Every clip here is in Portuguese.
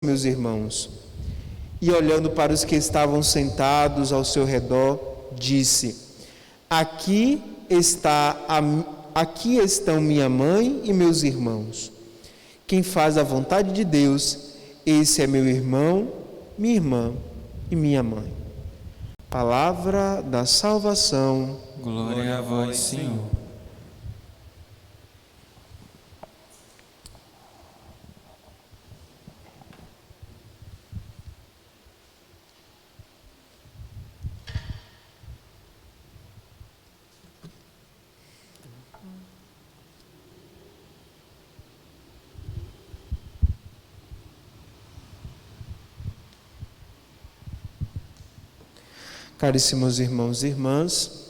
meus irmãos. E olhando para os que estavam sentados ao seu redor, disse: Aqui estão minha mãe e meus irmãos. Quem faz a vontade de Deus, esse é meu irmão, minha irmã e minha mãe. Palavra da salvação. Glória a vós, Senhor. Caríssimos irmãos e irmãs,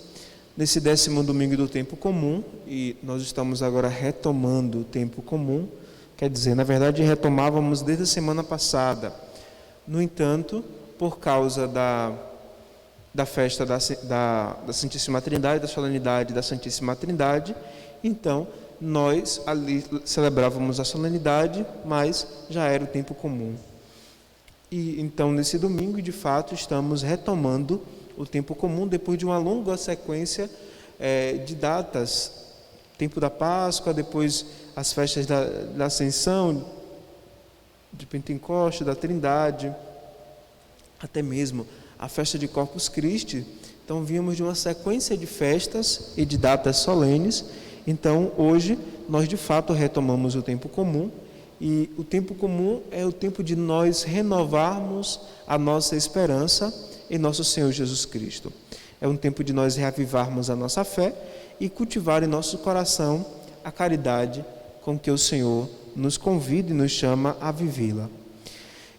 nesse 10º domingo do tempo comum, e nós estamos agora retomando o tempo comum, quer dizer, na verdade retomávamos desde a semana passada. No entanto, por causa da festa da Santíssima Trindade, da solenidade da Santíssima Trindade, então nós ali celebrávamos a solenidade, mas já era o tempo comum. E então nesse domingo, de fato, estamos retomando o tempo comum depois de uma longa sequência de datas, tempo da Páscoa, depois as festas da Ascensão, de Pentecostes, da Trindade, até mesmo a festa de Corpus Christi. Então vimos de uma sequência de festas e de datas solenes. Então hoje nós de fato retomamos o tempo comum, e o tempo comum é o tempo de nós renovarmos a nossa esperança em nosso Senhor Jesus Cristo. É um tempo de nós reavivarmos a nossa fé e cultivar em nosso coração a caridade com que o Senhor nos convida e nos chama a vivê-la.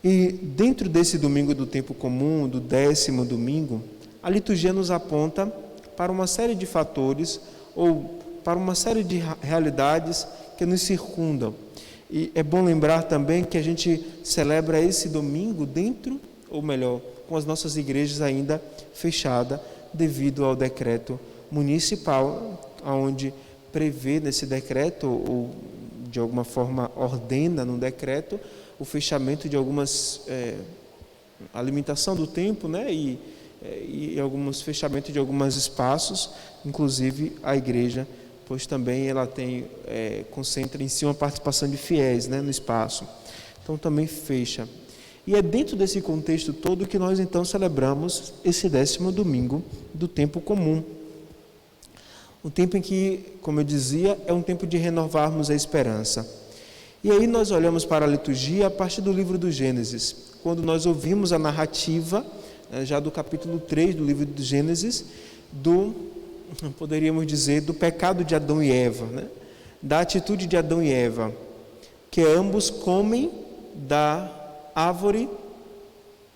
E dentro desse domingo do tempo comum, do 10º domingo, a liturgia nos aponta para uma série de fatores ou para uma série de realidades que nos circundam. E é bom lembrar também que a gente celebra esse domingo dentro, ou melhor, com as nossas igrejas ainda fechadas, devido ao decreto municipal, onde prevê nesse decreto, ou de alguma forma ordena no decreto, o fechamento de algumas, a limitação do tempo, né? E alguns fechamentos de alguns espaços, inclusive a igreja, pois também ela concentra em si uma participação de fiéis, né, no espaço. Então também fecha. E é dentro desse contexto todo que nós então celebramos esse 10º domingo do tempo comum. Um tempo em que, como eu dizia, é um tempo de renovarmos a esperança. E aí nós olhamos para a liturgia a partir do livro do Gênesis, quando nós ouvimos a narrativa, já do capítulo 3 do livro do Gênesis, poderíamos dizer, do pecado de Adão e Eva, né? Da atitude de Adão e Eva, que ambos comem da árvore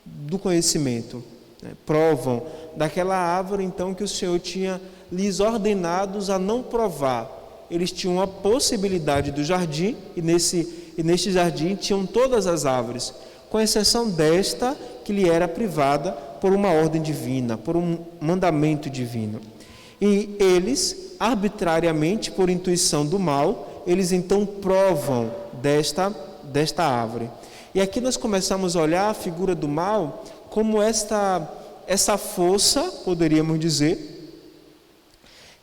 do conhecimento, né? Provam daquela árvore então que o Senhor tinha lhes ordenados a não provar. Eles tinham a possibilidade do jardim, e neste jardim tinham todas as árvores, com exceção desta que lhe era privada por uma ordem divina, por um mandamento divino. E eles, arbitrariamente, por intuição do mal, eles então provam desta árvore. E aqui nós começamos a olhar a figura do mal como essa força, poderíamos dizer,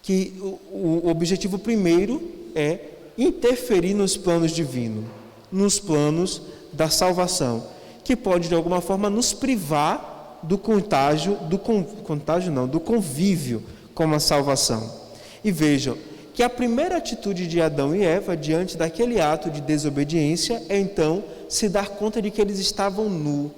que o objetivo primeiro é interferir nos planos divinos, nos planos da salvação, que pode de alguma forma nos privar do convívio com a salvação. E vejam que a primeira atitude de Adão e Eva diante daquele ato de desobediência é então se dar conta de que eles estavam nus.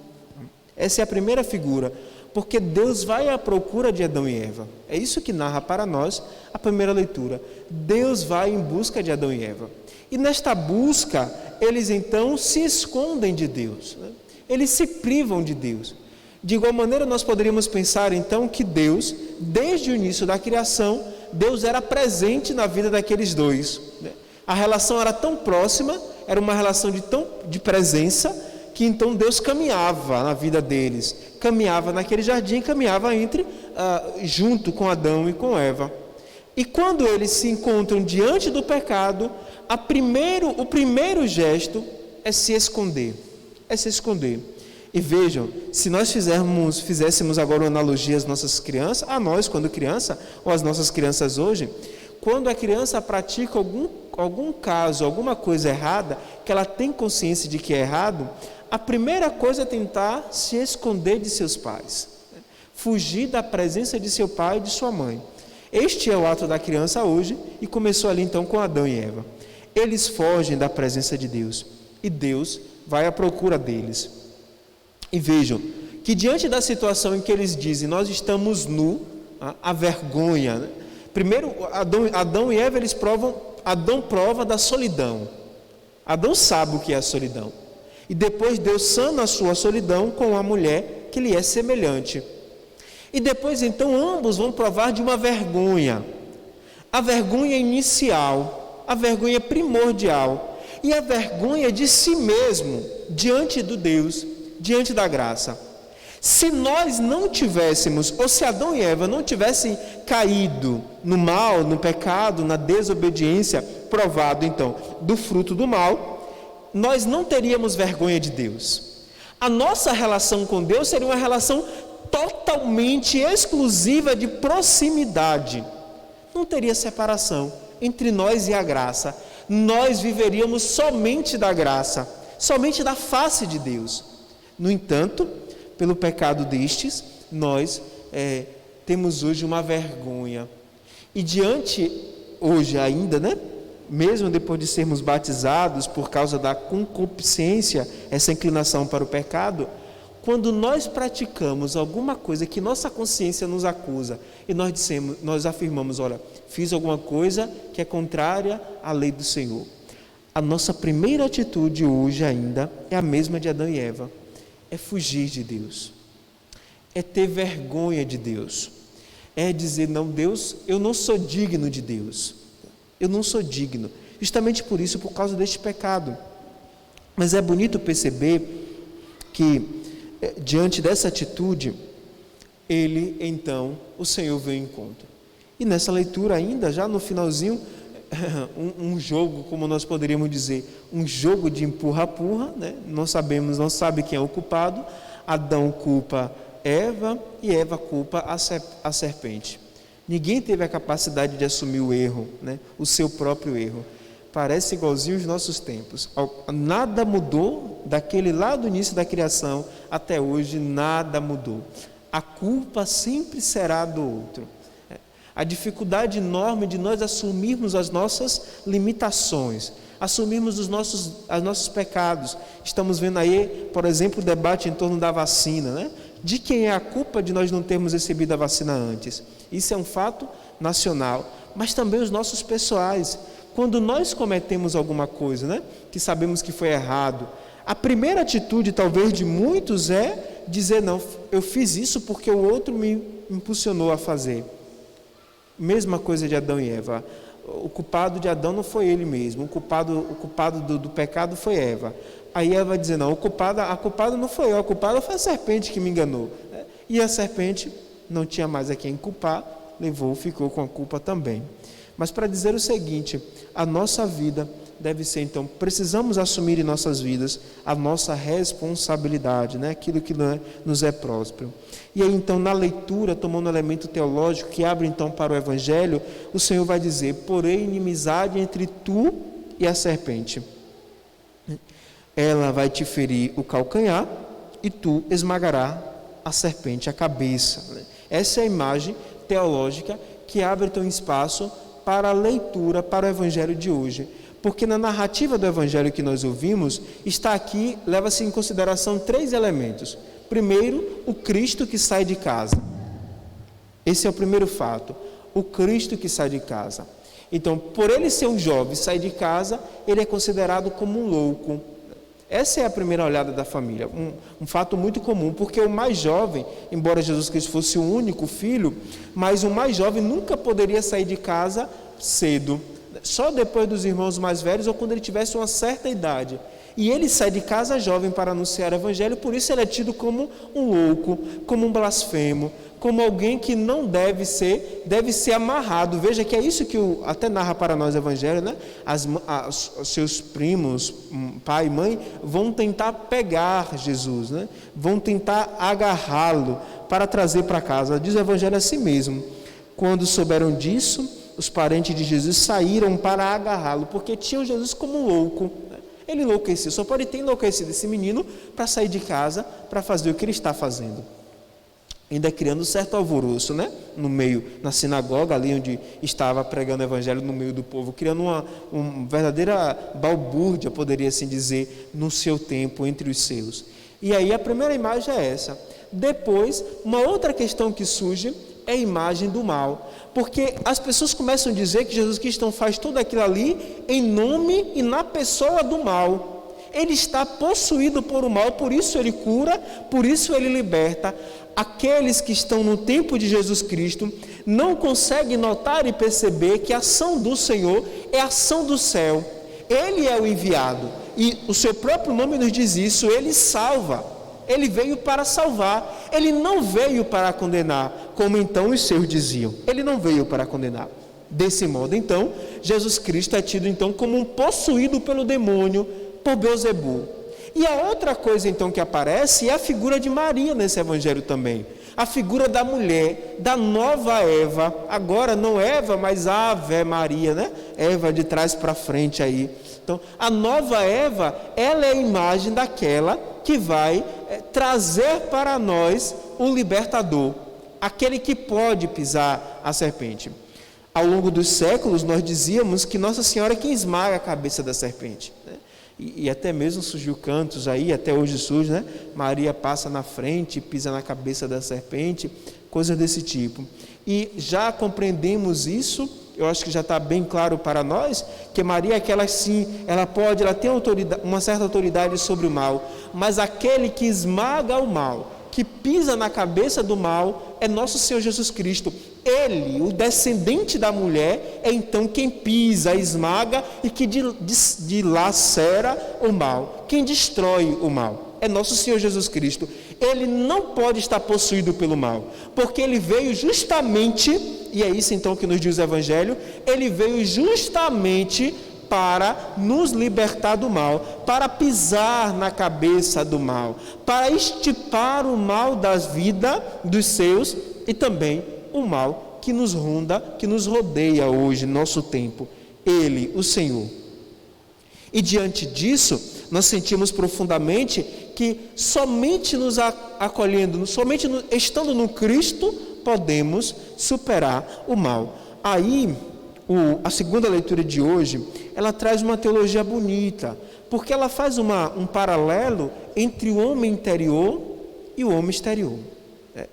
Essa é a primeira figura, porque Deus vai à procura de Adão e Eva. É isso que narra para nós a primeira leitura. Deus vai em busca de Adão e Eva. E nesta busca, eles então se escondem de Deus, né? Eles se privam de Deus. De igual maneira, nós poderíamos pensar então que Deus, desde o início da criação, Deus era presente na vida daqueles dois, né? A relação era tão próxima, era uma relação de presença, que então Deus caminhava na vida deles, caminhava naquele jardim, caminhava junto com Adão e com Eva. E quando eles se encontram diante do pecado, o primeiro gesto é se esconder. é se esconder. E vejam, se nós fizéssemos agora uma analogia às nossas crianças, a nós quando criança, ou às nossas crianças hoje, quando a criança pratica algum caso, alguma coisa errada, que ela tem consciência de que é errado, a primeira coisa é tentar se esconder de seus pais, fugir da presença de seu pai e de sua mãe. Este é o ato da criança hoje, e começou ali então com Adão e Eva. Eles fogem da presença de Deus, e Deus vai à procura deles. E vejam, que diante da situação em que eles dizem, nós estamos nus, a vergonha, né? Primeiro, Adão e Eva, Adão prova da solidão. Adão sabe o que é a solidão. E depois Deus sana a sua solidão com a mulher que lhe é semelhante. E depois então ambos vão provar de uma vergonha. A vergonha inicial, a vergonha primordial e a vergonha de si mesmo diante do Deus, diante da graça. Se nós não tivéssemos, ou se Adão e Eva não tivessem caído no mal, no pecado, na desobediência, provado então do fruto do mal, nós não teríamos vergonha de Deus. A nossa relação com Deus seria uma relação totalmente exclusiva de proximidade. Não teria separação entre nós e a graça. Nós viveríamos somente da graça, somente da face de Deus. No entanto, pelo pecado destes, nós temos hoje uma vergonha. E diante, hoje ainda, né? Mesmo depois de sermos batizados por causa da concupiscência, essa inclinação para o pecado, quando nós praticamos alguma coisa que nossa consciência nos acusa, e nós afirmamos, olha, fiz alguma coisa que é contrária à lei do Senhor. A nossa primeira atitude hoje ainda é a mesma de Adão e Eva. É fugir de Deus, é ter vergonha de Deus, é dizer, não, Deus, eu não sou digno de Deus, eu não sou digno, justamente por isso, por causa deste pecado. Mas é bonito perceber que, diante dessa atitude, o Senhor veio em encontro. E nessa leitura ainda, já no finalzinho, um jogo, como nós poderíamos dizer, um jogo de empurra-purra, né? Não sabe quem é o culpado. Adão culpa Eva e Eva culpa a serpente. Ninguém teve a capacidade de assumir o erro, né? O seu próprio erro. Parece igualzinho os nossos tempos. Nada mudou daquele lá do início da criação até hoje, nada mudou. A culpa sempre será do outro. A dificuldade enorme de nós assumirmos as nossas limitações, assumirmos os nossos pecados. Estamos vendo aí, por exemplo, o debate em torno da vacina, né? De quem é a culpa de nós não termos recebido a vacina antes? Isso é um fato nacional, mas também os nossos pessoais. Quando nós cometemos alguma coisa, né, que sabemos que foi errado, a primeira atitude, talvez, de muitos é dizer, não, eu fiz isso porque o outro me impulsionou a fazer. Mesma coisa de Adão e Eva. O culpado de Adão não foi ele mesmo, o culpado do pecado foi Eva. Aí Eva vai dizer, não, a culpada não foi eu, a culpada foi a serpente que me enganou. E a serpente não tinha mais a quem culpar, ficou com a culpa também. Mas para dizer o seguinte, a nossa vida deve ser, então, precisamos assumir em nossas vidas a nossa responsabilidade, né? Aquilo que nos é próspero. E aí, então, na leitura, tomando um elemento teológico que abre, então, para o Evangelho, o Senhor vai dizer, porém, inimizade entre tu e a serpente. Ela vai te ferir o calcanhar e tu esmagará a serpente, a cabeça. Essa é a imagem teológica que abre, então, espaço para a leitura, para o Evangelho de hoje. Porque na narrativa do Evangelho que nós ouvimos, está aqui, leva-se em consideração 3 elementos. Primeiro, o Cristo que sai de casa. Esse é o primeiro fato, o Cristo que sai de casa. Então, por ele ser um jovem, sair de casa, ele é considerado como um louco. Essa é a primeira olhada da família, um fato muito comum, porque o mais jovem, embora Jesus Cristo fosse o único filho, mas o mais jovem nunca poderia sair de casa cedo, só depois dos irmãos mais velhos ou quando ele tivesse uma certa idade. E ele sai de casa jovem para anunciar o evangelho, por isso ele é tido como um louco, como um blasfemo, como alguém que não deve ser amarrado. Veja que é isso que até narra para nós o evangelho, né? Os seus primos, pai e mãe, vão tentar pegar Jesus, né? Vão tentar agarrá-lo para trazer para casa. Diz o evangelho assim mesmo: quando souberam disso, os parentes de Jesus saíram para agarrá-lo, porque tinham Jesus como um louco. Ele enlouqueceu, só pode ter enlouquecido esse menino para sair de casa, para fazer o que ele está fazendo. Ainda criando certo alvoroço, né? No meio, na sinagoga, ali onde estava pregando o evangelho no meio do povo, criando uma verdadeira balbúrdia, poderia assim dizer, no seu tempo, entre os seus. E aí a primeira imagem é essa. Depois, uma outra questão que surge é a imagem do mal, porque as pessoas começam a dizer que Jesus Cristo faz tudo aquilo ali em nome e na pessoa do mal. Ele está possuído por o mal, por isso ele cura, por isso ele liberta. Aqueles que estão no tempo de Jesus Cristo não conseguem notar e perceber que a ação do Senhor é a ação do céu. Ele é o enviado e o seu próprio nome nos diz isso. Ele salva. Ele veio para salvar, ele não veio para condenar, como então os seus diziam. Ele não veio para condenar. Desse modo, então, Jesus Cristo é tido então como um possuído pelo demônio, por Beelzebul. E a outra coisa então que aparece é a figura de Maria nesse evangelho também. A figura da mulher, da nova Eva, agora não Eva, mas Ave Maria, né? Eva de trás para frente aí. Então, a nova Eva, ela é a imagem daquela que vai trazer para nós o libertador, aquele que pode pisar a serpente. Ao longo dos séculos, nós dizíamos que Nossa Senhora é quem esmaga a cabeça da serpente, né? E até mesmo surgiu cantos aí, até hoje surge, né? Maria passa na frente, pisa na cabeça da serpente, coisas desse tipo. E já compreendemos isso, eu acho que já está bem claro para nós, que Maria, aquela sim, ela tem uma certa autoridade sobre o mal, mas aquele que esmaga o mal, que pisa na cabeça do mal, é nosso Senhor Jesus Cristo. Ele, o descendente da mulher, é então quem pisa, esmaga e que dilacera o mal, quem destrói o mal. É nosso Senhor Jesus Cristo. Ele não pode estar possuído pelo mal, porque ele veio justamente, e é isso então que nos diz o Evangelho, ele veio justamente para nos libertar do mal, para pisar na cabeça do mal, para extirpar o mal das vidas dos seus e também o mal que nos ronda, que nos rodeia hoje, nosso tempo. Ele, o Senhor. E diante disso, nós sentimos profundamente que somente nos acolhendo, somente estando no Cristo, podemos superar o mal. Aí, a segunda leitura de hoje, ela traz uma teologia bonita, porque ela faz um paralelo entre o homem interior e o homem exterior.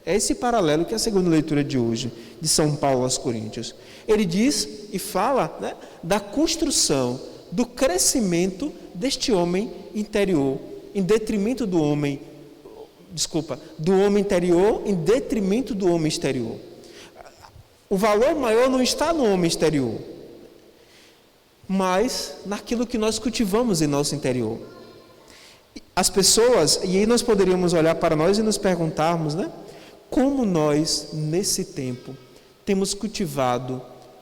É esse paralelo que é a segunda leitura de hoje, de São Paulo aos Coríntios. Ele diz e fala, né, da construção, do crescimento deste homem interior, em detrimento do homem interior, em detrimento do homem exterior. O valor maior não está no homem exterior, mas naquilo que nós cultivamos em nosso interior. As pessoas, e aí nós poderíamos olhar para nós e nos perguntarmos, né? Como nós, nesse tempo, temos cultivado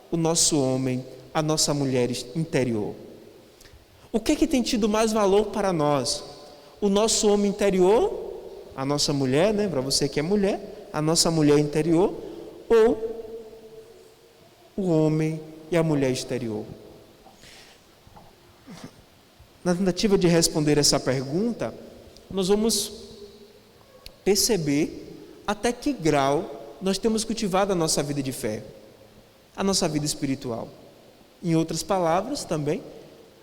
o nosso homem, a nossa mulher interior? O que tem tido mais valor para nós? O nosso homem interior, a nossa mulher, né? Para você que é mulher, a nossa mulher interior, ou o homem e a mulher exterior? Na tentativa de responder essa pergunta, nós vamos perceber até que grau nós temos cultivado a nossa vida de fé, a nossa vida espiritual. Em outras palavras também,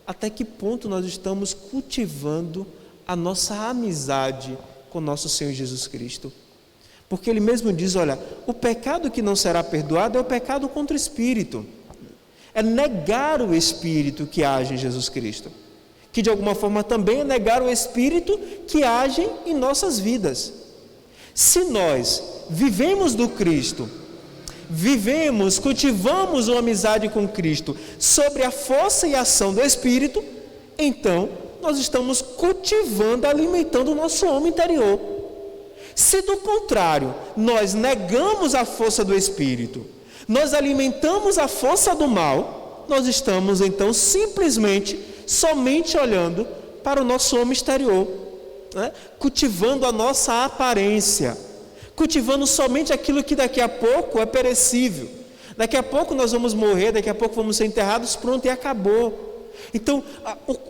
até que ponto nós estamos cultivando a nossa amizade com nosso Senhor Jesus Cristo. Porque ele mesmo diz, olha, o pecado que não será perdoado é o pecado contra o Espírito. É negar o Espírito que age em Jesus Cristo. Que de alguma forma também é negar o Espírito que age em nossas vidas. Se nós vivemos do Cristo, cultivamos uma amizade com Cristo sobre a força e ação do Espírito, então nós estamos cultivando, alimentando o nosso homem interior. Se do contrário, nós negamos a força do Espírito, nós alimentamos a força do mal, nós estamos então simplesmente, somente olhando para o nosso homem exterior, né? Cultivando a nossa aparência, cultivando somente aquilo que daqui a pouco é perecível. Daqui a pouco nós vamos morrer, daqui a pouco vamos ser enterrados, pronto, e acabou. Então,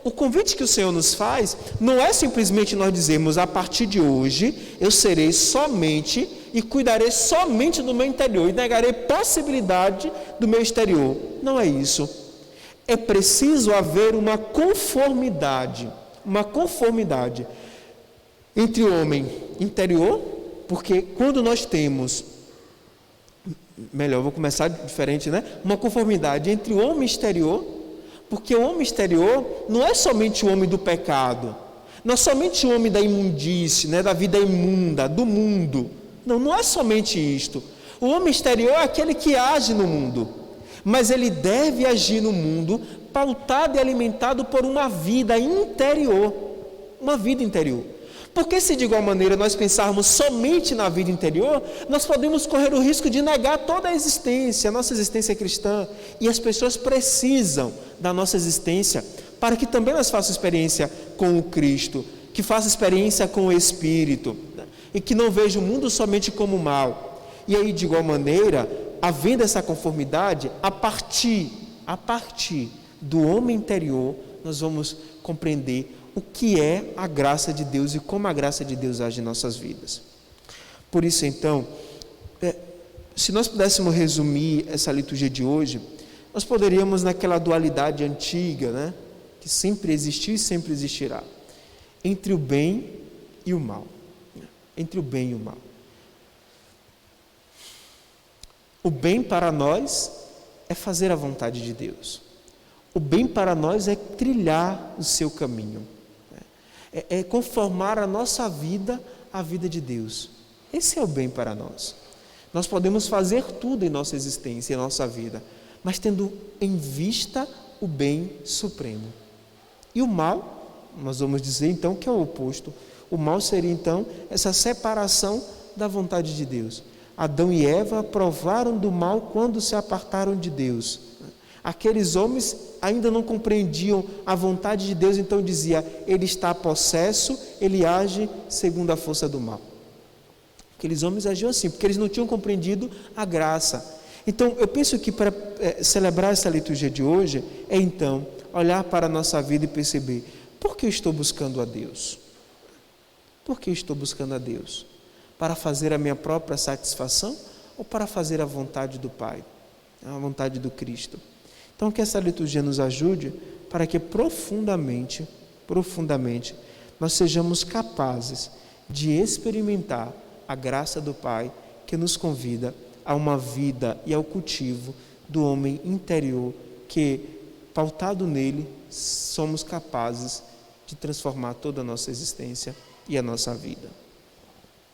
o convite que o Senhor nos faz não é simplesmente nós dizermos: a partir de hoje eu serei somente e cuidarei somente do meu interior e negarei possibilidade do meu exterior. Não é isso. É preciso haver uma conformidade entre o homem interior, porque quando nós temos, melhor, vou começar diferente, né? Uma conformidade entre o homem exterior, porque o homem exterior não é somente o homem do pecado, não é somente o homem da imundície, né? Da vida imunda, do mundo. Não é somente isto. O homem exterior é aquele que age no mundo, mas ele deve agir no mundo pautado e alimentado por uma vida interior. Uma vida interior. Porque se de igual maneira nós pensarmos somente na vida interior, nós podemos correr o risco de negar toda a existência, a nossa existência cristã. E as pessoas precisam da nossa existência para que também nós façam experiência com o Cristo, que façam experiência com o Espírito, né? E que não vejam o mundo somente como mal. E aí, de igual maneira, havendo essa conformidade, a partir do homem interior, nós vamos compreender o que é a graça de Deus e como a graça de Deus age em nossas vidas. Por isso, então, se nós pudéssemos resumir essa liturgia de hoje, nós poderíamos, naquela dualidade antiga, né, que sempre existiu e sempre existirá, entre o bem e o mal. Entre o bem e o mal. O bem para nós é fazer a vontade de Deus. O bem para nós é trilhar o seu caminho. É conformar a nossa vida à vida de Deus. Esse é o bem para nós. Nós podemos fazer tudo em nossa existência, em nossa vida, mas tendo em vista o bem supremo. E o mal, nós vamos dizer então que é o oposto. O mal seria então essa separação da vontade de Deus. Adão e Eva provaram do mal quando se apartaram de Deus. Aqueles homens ainda não compreendiam a vontade de Deus, então dizia: ele está possesso, ele age segundo a força do mal. Aqueles homens agiam assim, porque eles não tinham compreendido a graça. Então, eu penso que para celebrar essa liturgia de hoje, é então olhar para a nossa vida e perceber: por que eu estou buscando a Deus? Por que eu estou buscando a Deus? Para fazer a minha própria satisfação ou para fazer a vontade do Pai, a vontade do Cristo? Então, que essa liturgia nos ajude para que profundamente, nós sejamos capazes de experimentar a graça do Pai que nos convida a uma vida e ao cultivo do homem interior que, pautado nele, somos capazes de transformar toda a nossa existência e a nossa vida.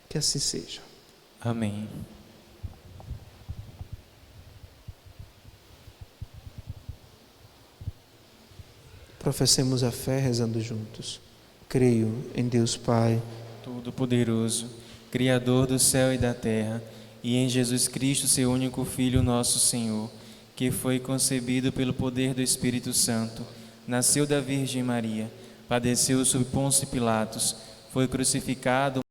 Que assim seja. Amém. Professemos a fé rezando juntos. Creio em Deus Pai Todo-Poderoso, Criador do céu e da terra, e em Jesus Cristo, seu único Filho, nosso Senhor, que foi concebido pelo poder do Espírito Santo, nasceu da Virgem Maria, padeceu sob Pôncio Pilatos, foi crucificado,